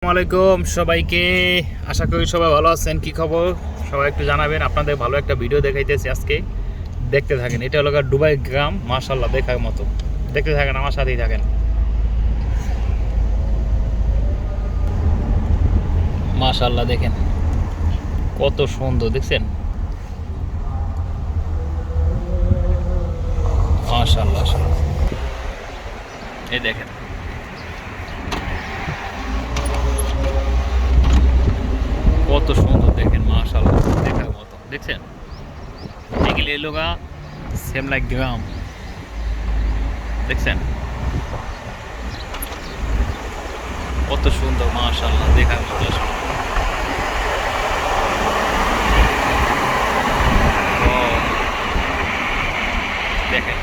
আসসালামাইকুম সবাইকে। আশা করি সবাই ভালো আছেন। কি খবর সবাই একটু জানাবেন। আপনাদের ভালো একটা ভিডিও দেখাইতেছি আজকে, দেখতে থাকেন। এটা হলো দুবাই গ্রাম, মাশাআল্লাহ দেখার মতো। দেখতে থাকেন, আমার সাথেই থাকেন। মাশাআল্লাহ দেখেন কত সুন্দর, দেখছেন? মাশাআল্লাহ এই দেখেন কত সুন্দর, দেখেন মাশাআল্লাহ দেখার মতো, দেখছেন? এগুলি এলোগা সেম লাইক গ্রাম, দেখছেন কত সুন্দর, মাশাআল্লাহ দেখার মতো। দেখেন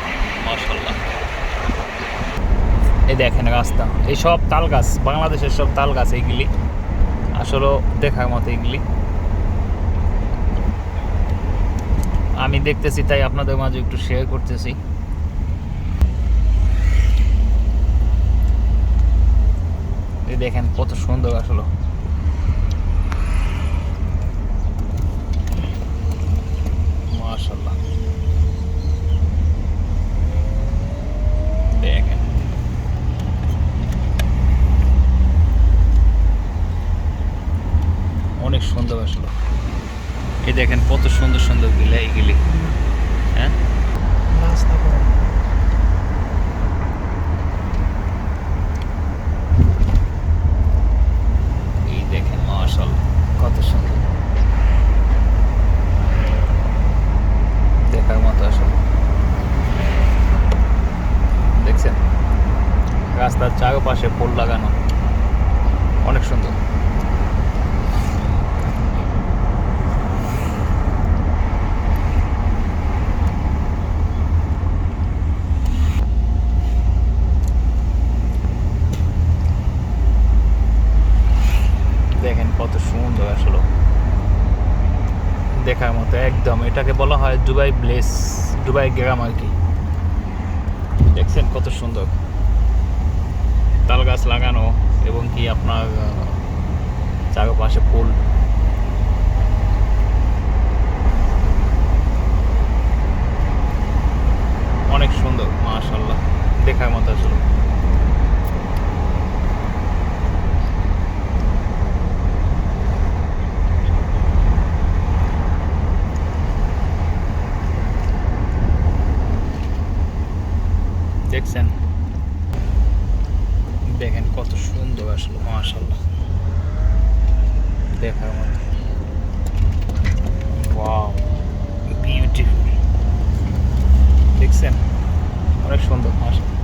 মাশাআল্লাহ, এই দেখেন রাস্তা, এই সব তাল গাছ, বাংলাদেশের সব তাল গাছ এইগুলি, আসলে দেখার মতো এইগুলি। আমি দেখতেছি তাই আপনাদের মাঝে একটু শেয়ার করতেছি। এই দেখেন কত সুন্দর আসলে। মাশাআল্লাহ দেখেন অনেক সুন্দর আসলে। এই দেখেন কত সুন্দর সুন্দর গিলা এইগুলি, হ্যাঁ এই দেখেন মাশাআল্লাহ কত সুন্দর, দেখার মতো আসলে। দেখছেন রাস্তার চারপাশে ফুল লাগানো, অনেক সুন্দর। দেখেন কত সুন্দর আসলে, দেখার মতো একদম। এটাকে বলা হয় দুবাই ব্লেস, দুবাই গ্রাম আর কি। দেখছেন কত সুন্দর তাল গাছ লাগানো, এবং কি আপনার চারপাশে ফুল। অনেক সুন্দর মাশাআল্লাহ দেখার মতো আসলে। দেখছেন, দেখেন কত সুন্দর আসলে মাশাআল্লাহ দেখার মতো। ওয়াও বিউটিফুল, দেখছেন অনেক সুন্দর মাশাআল্লাহ।